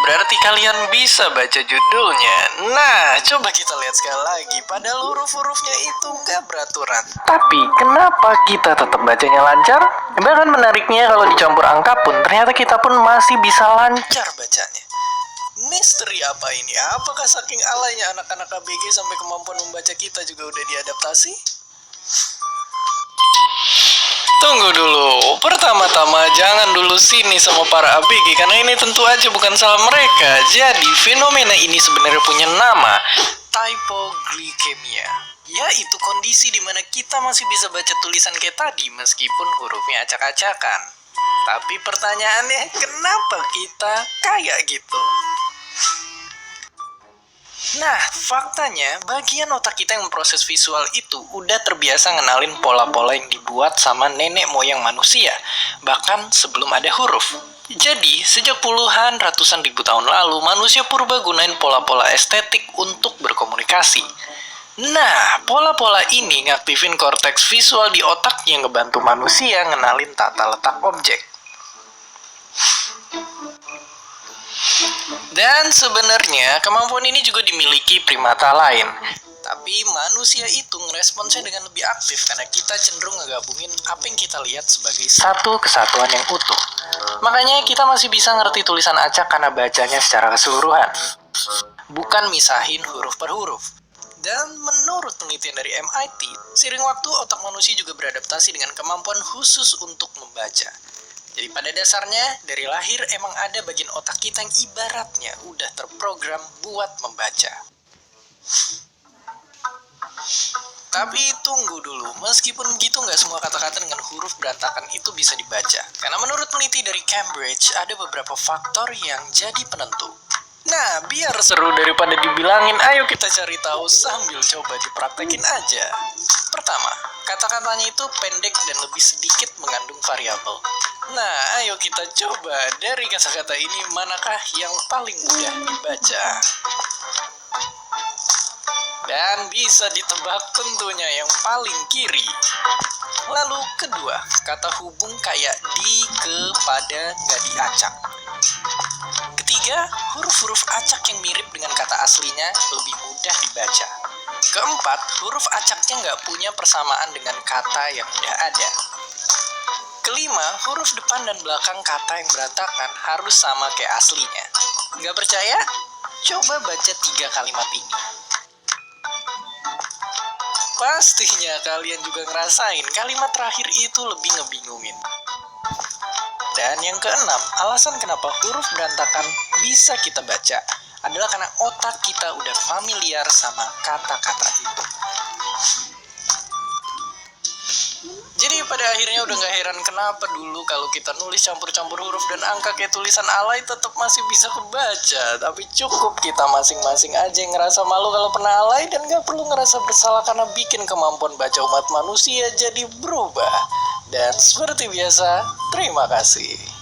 berarti kalian bisa baca judulnya. Nah, coba kita lihat sekali lagi. Padahal huruf-hurufnya itu gak beraturan. Tapi, kenapa kita tetap bacanya lancar? Bahkan menariknya kalau dicampur angka pun, ternyata kita pun masih bisa lancar bacanya. Misteri apa ini? Apakah saking alaynya anak-anak ABG sampai kemampuan membaca kita juga udah diadaptasi? Tunggu dulu, pertama-tama jangan dulu sini sama para ABG karena ini tentu aja bukan salah mereka. Jadi fenomena ini sebenarnya punya nama, typoglycemia. Yaitu kondisi di mana kita masih bisa baca tulisan kayak tadi meskipun hurufnya acak-acakan. Tapi pertanyaannya, kenapa kita kayak gitu? Nah, faktanya bagian otak kita yang memproses visual itu udah terbiasa ngenalin pola-pola yang dibuat sama nenek moyang manusia, bahkan sebelum ada huruf. Jadi, sejak puluhan ratusan ribu tahun lalu, manusia purba gunain pola-pola estetik untuk berkomunikasi. Nah, pola-pola ini ngaktifin korteks visual di otak yang ngebantu manusia ngenalin tata letak objek. Dan sebenarnya kemampuan ini juga dimiliki primata lain. Tapi manusia itu ngeresponsnya dengan lebih aktif karena kita cenderung ngegabungin apa yang kita lihat sebagai satu kesatuan yang utuh. Makanya kita masih bisa ngerti tulisan acak karena bacanya secara keseluruhan, bukan misahin huruf per huruf. Dan menurut penelitian dari MIT, seiring waktu otak manusia juga beradaptasi dengan kemampuan khusus untuk membaca. Jadi pada dasarnya, dari lahir emang ada bagian otak kita yang ibaratnya udah terprogram buat membaca. Tapi tunggu dulu, meskipun begitu nggak semua kata-kata dengan huruf berantakan itu bisa dibaca. Karena menurut peneliti dari Cambridge, ada beberapa faktor yang jadi penentu. Nah, biar seru daripada dibilangin, ayo kita cari tahu sambil coba dipraktekin aja. Pertama, kata-katanya itu pendek dan lebih sedikit mengandung variabel. Nah, ayo kita coba dari kata-kata ini manakah yang paling mudah dibaca. Dan bisa ditebak tentunya yang paling kiri. Lalu kedua, kata hubung kayak di, ke, pada, nggak diacak. Ketiga, huruf-huruf acak yang mirip dengan kata aslinya lebih mudah dibaca. Keempat, huruf acaknya nggak punya persamaan dengan kata yang udah ada. Kelima, huruf depan dan belakang kata yang berantakan harus sama kayak aslinya. Nggak percaya? Coba baca 3 kalimat ini. Pastinya kalian juga ngerasain kalimat terakhir itu lebih ngebingungin. Dan yang keenam, alasan kenapa huruf berantakan bisa kita baca adalah karena otak kita udah familiar sama kata-kata itu. Jadi pada akhirnya udah gak heran kenapa dulu kalau kita nulis campur-campur huruf dan angka kayak tulisan alay tetap masih bisa kebaca. Tapi cukup kita masing-masing aja yang ngerasa malu kalau pernah alay dan gak perlu ngerasa bersalah karena bikin kemampuan baca umat manusia jadi berubah. Dan seperti biasa, terima kasih.